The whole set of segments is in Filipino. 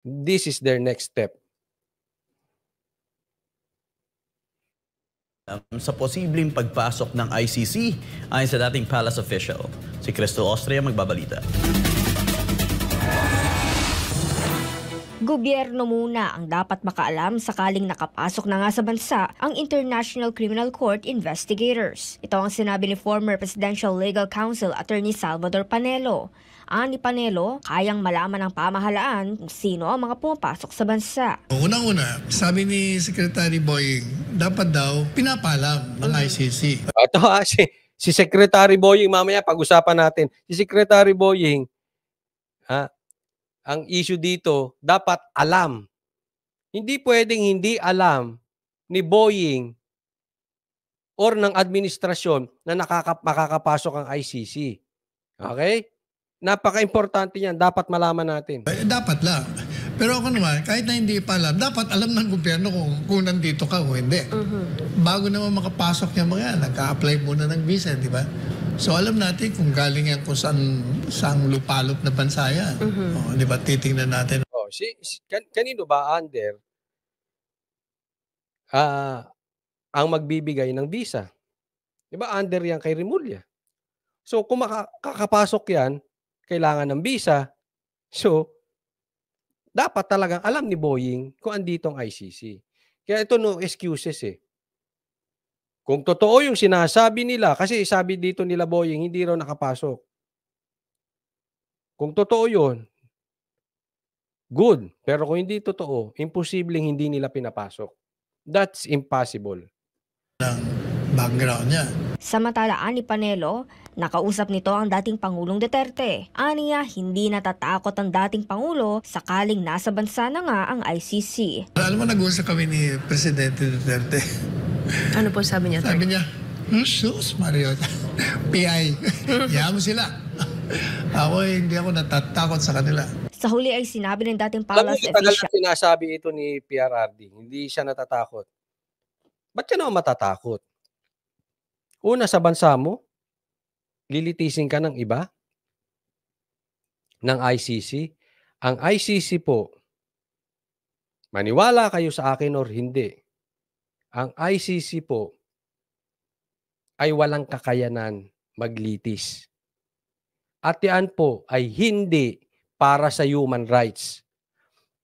This is their next step. Sa posibleng pagpasok ng ICC ayon sa dating palace official. Si Cristo Austria magbabalita. Gobyerno muna ang dapat makaalam sakaling nakapasok na nga sa bansa ang International Criminal Court investigators. Ito ang sinabi ni former Presidential Legal Counsel Attorney Salvador Panelo. Ani Panelo, kayang malaman ng pamahalaan kung sino ang mga pumapasok sa bansa. Unang-una, sabi ni Secretary Boying, dapat daw pinapalam ng ICC. Ito si Secretary Boying, mamaya pag-usapan natin. Si Secretary Boying, ang issue dito, dapat alam. Hindi pwedeng hindi alam ni Boying or ng administrasyon na makakapasok ang ICC. Okay? Napaka-importante yan. Dapat malaman natin. Dapat lang. Pero ako naman, kahit na hindi pa alam, dapat alam ng gobyerno kung nandito ka o hindi. Bago naman makapasok yung mga yan, nagka-apply muna ng visa, di ba? So alam natin kung galing yan kung saan lupalop na bansa yan. Di ba? Titingnan natin. Kanino ba under ang magbibigay ng visa? Di ba under yan kay Remulla? So kung kakapasok yan, kailangan ng visa. So dapat talagang alam ni Boying kung andito ang ICC. Kaya ito no excuses eh. Kung totoo yung sinasabi nila, kasi sabi dito nila Boying, hindi raw nakapasok. Kung totoo yun, good. Pero kung hindi totoo, imposibleng hindi nila pinapasok. That's impossible. Background niya. Samantala, ani Panelo, nakausap nito ang dating Pangulong Duterte. Aniya, hindi natatakot ang dating Pangulo sakaling nasa bansa na nga ang ICC. Alam mo, nag-usap kami ni Presidente Duterte. Ano po sabi niya? Sabi niya, sus, Mario, PI, yaman sila. Ako, hindi ako natatakot sa kanila. Sa huli ay sinabi ng dating palace official. Sinasabi ito ni PRRD, hindi siya natatakot. Ba't ka naman matatakot? Una, sa bansa mo, lilitisin ka ng iba, ng ICC. Ang ICC po, maniwala kayo sa akin or hindi, ang ICC po ay walang kakayanan maglitis. At yan po ay hindi para sa human rights.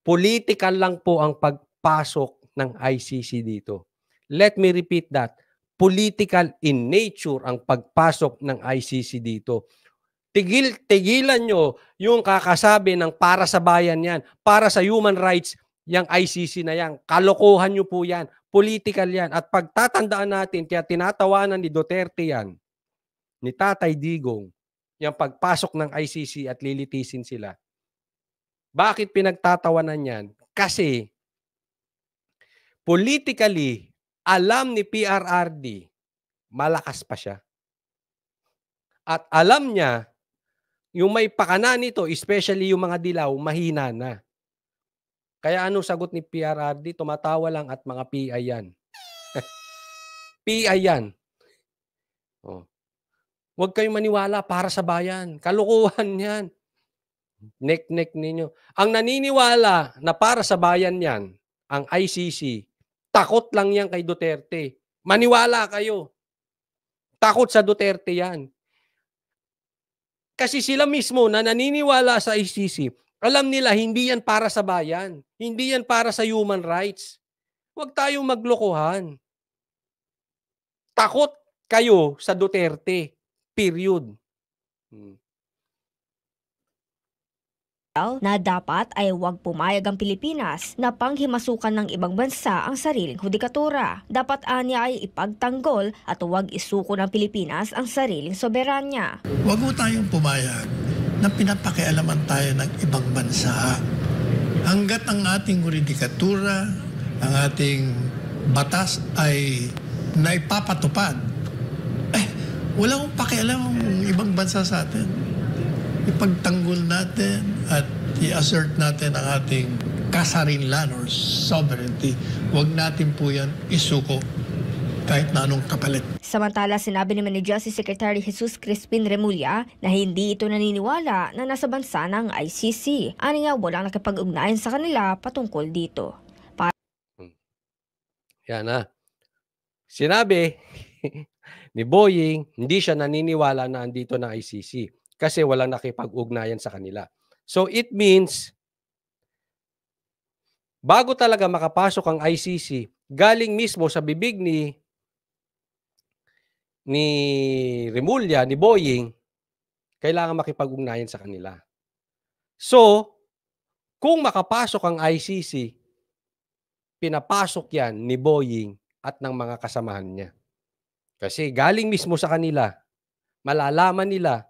Political lang po ang pagpasok ng ICC dito. Let me repeat that. Political in nature ang pagpasok ng ICC dito. Tigilan nyo yung kakasabi ng para sa bayan yan, para sa human rights, yung ICC na yan. Kalokohan nyo po yan. Political yan. At pagtatandaan natin, kaya tinatawanan ni Duterte yan, ni Tatay Digong, yung pagpasok ng ICC at lilitisin sila. Bakit pinagtatawanan yan? Kasi politically, alam ni PRRD, malakas pa siya. At alam niya, yung may pakana nito, especially yung mga dilaw, mahina na. Kaya anong sagot ni PRRD? Tumatawa lang at mga PI yan. PI yan. Oh. Huwag kayong maniwala para sa bayan. Kalukuhan yan. Nek-nek ninyo. Ang naniniwala na para sa bayan yan, ang ICC, takot lang yan kay Duterte. Maniwala kayo. Takot sa Duterte yan. Kasi sila mismo na naniniwala sa ICC, alam nila hindi yan para sa bayan. Hindi yan para sa human rights. Huwag tayong maglokohan. Takot kayo sa Duterte. Period. Na dapat ay huwag pumayag ang Pilipinas na panghimasukan ng ibang bansa ang sariling hudikatura. Dapat anya ay ipagtanggol at huwag isuko ng Pilipinas ang sariling soberanya. Huwag mo tayong pumayag na pinapakialaman tayo ng ibang bansa. Hanggat ang ating hudikatura, ang ating batas ay naipapatupad, wala akong pakialam ang ibang bansa sa atin. Ipagtanggol natin at i-assert natin ang ating kasarinlan or sovereignty. Huwag natin po yan isuko kahit na anong kapalit. Samantala, sinabi naman ni Justice Secretary Jesus Crispin Remulla na hindi ito naniniwala na nasa bansa ng ICC. Ani nga, walang nakipag-ugnayan sa kanila patungkol dito. Yan na. Sinabi ni Boying, hindi siya naniniwala na andito ng ICC kasi walang nakipag-ugnayan sa kanila. So it means, bago talaga makapasok ang ICC, galing mismo sa bibig ni Remulla, ni Boying, kailangan makipag-ugnayan sa kanila. So, kung makapasok ang ICC, pinapasok yan ni Boying at ng mga kasamahan niya. Kasi galing mismo sa kanila, malalaman nila,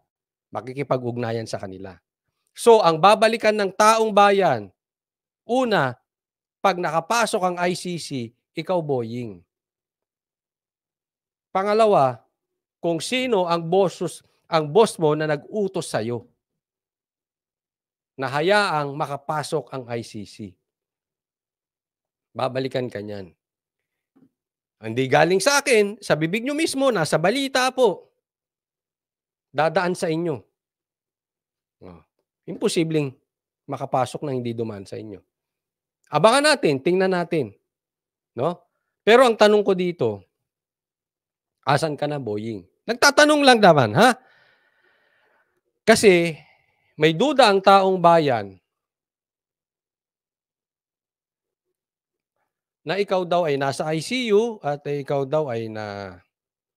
makikipag-ugnayan sa kanila. So, ang babalikan ng taong bayan, una, pag nakapasok ang ICC, ikaw Boying. Pangalawa, kung sino ang boss mo na nag-utos sa'yo na hayaang makapasok ang ICC. Babalikan ka niyan. Hindi galing sa akin, sa bibig nyo mismo, nasa balita po. Dadaan sa inyo. Imposibleng makapasok na hindi dumaan sa inyo. Abangan natin, tingnan natin. No? Pero ang tanong ko dito, asan ka na, Boying? Nagtatanong lang naman, ha? Kasi may duda ang taong bayan na ikaw daw ay nasa ICU at ikaw daw ay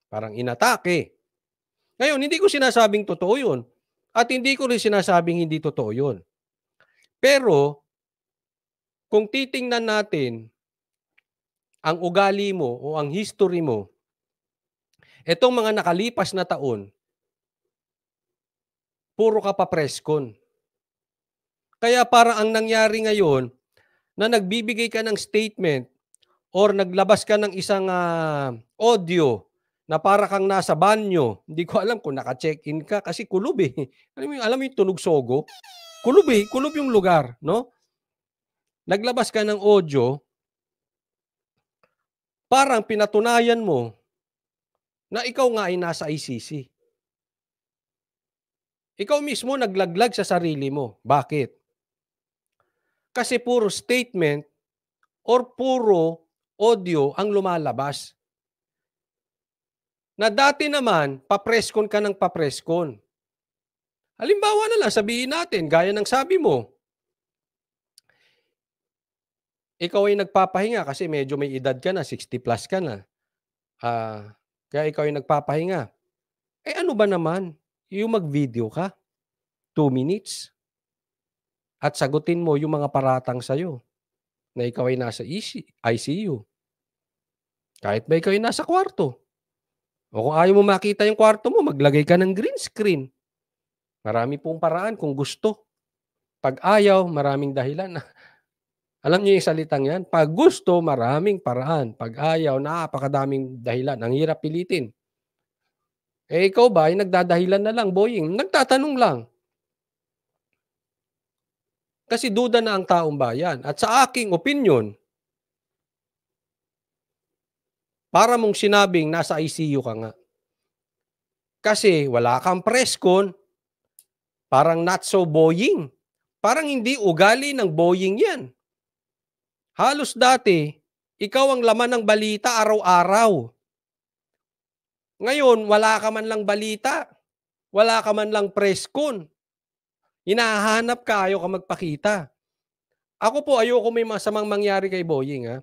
parang inatake. Ngayon, hindi ko sinasabing totoo yun. At hindi ko rin sinasabing hindi totoo yun. Pero, kung titingnan natin ang ugali mo o ang history mo, itong mga nakalipas na taon, puro ka pa preskon. Kaya parang ang nangyari ngayon, na nagbibigay ka ng statement or naglabas ka ng isang audio na para kang nasa banyo, hindi ko alam kung naka-check-in ka kasi kulob eh. Alam mo yung tunog sogo? Kulob eh, kulob yung lugar, no? Naglabas ka ng audio, parang pinatunayan mo na ikaw nga ay nasa ICC. Ikaw mismo naglaglag sa sarili mo. Bakit? Kasi puro statement or puro audio ang lumalabas. Na dati naman, papreskon ka ng papreskon. Halimbawa na lang, sabihin natin, gaya ng sabi mo, ikaw ay nagpapahinga kasi medyo may edad ka na, 60 plus ka na. Kaya ikaw ay nagpapahinga. Eh ano ba naman? Yung mag-video ka, 2 minutes, at sagutin mo yung mga paratang sa'yo na ikaw ay nasa ICU. Kahit ba ikaw ay nasa kwarto. O kung ayaw mo makita yung kwarto mo, maglagay ka ng green screen. Marami pong paraan kung gusto. Pag ayaw, maraming dahilan. Alam niyo yung salitang yan? Pag gusto, maraming paraan. Pag ayaw, napakadaming dahilan. Ang hirap pilitin. Eh ikaw ba ay nagdadahilan na lang, Boying? Nagtatanong lang. Kasi duda na ang taong bayan. At sa aking opinion, para mong sinabing nasa ICU ka nga. Kasi wala kang preskon, parang not so Boying. Parang hindi ugali ng Boying yan. Halos dati, ikaw ang laman ng balita araw-araw. Ngayon, wala ka man lang balita. Wala ka man lang preskon. Hinahanap ka, ayaw ka magpakita. Ako po, ayoko may masamang mangyari kay Boying. Ha?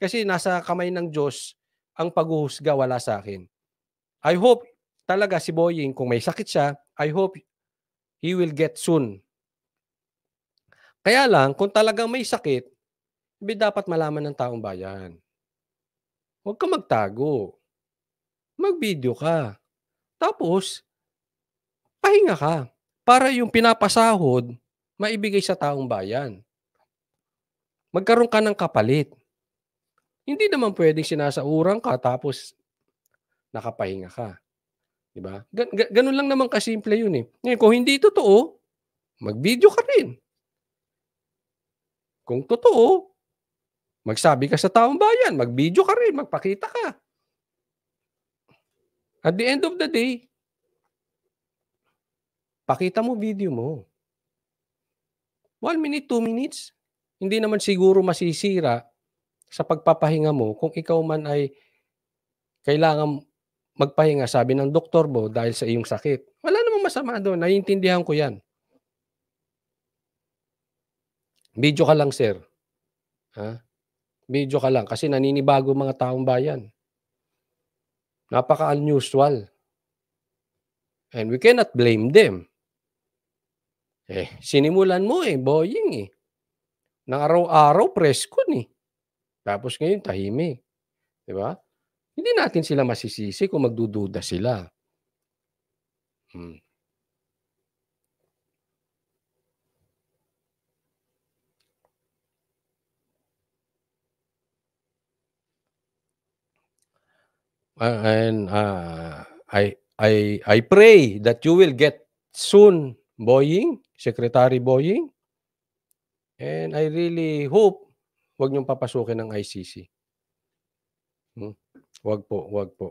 Kasi nasa kamay ng Diyos ang paghuhusga, wala sa akin. I hope talaga si Boying, kung may sakit siya, I hope he will get soon. Kaya lang, kung talagang may sakit, dapat malaman ng taong bayan. Huwag ka magtago. Mag-video ka. Tapos, pahinga ka. Para yung pinapasahod, maibigay sa taong bayan. Magkaroon ka ng kapalit. Hindi naman pwedeng sinasauran ka tapos nakapahinga ka. Diba? Ganun lang naman kasimple yun eh. Ngayon, kung hindi totoo, mag-video ka rin. Kung totoo, magsabi ka sa taong bayan, mag-video ka rin, magpakita ka. At the end of the day, pakita mo video mo. 1 minute, 2 minutes. Hindi naman siguro masisira sa pagpapahinga mo kung ikaw man ay kailangan magpahinga, sabi ng doktor mo, dahil sa iyong sakit. Wala namang masama doon, naiintindihan ko 'yan. Video ka lang, sir. Ha? Video ka lang kasi naninibago mga taong bayan. Napaka-unusual. And we cannot blame them. Sinimulan mo boying Nang araw-araw press con Tapos ngayon tahimik. 'Di ba? Hindi natin sila masisisi kung magdududa sila. And I pray that you will get soon, Boying, Secretary Boying. And I really hope wag niyong papasukin ng ICC. Wag po, wag po.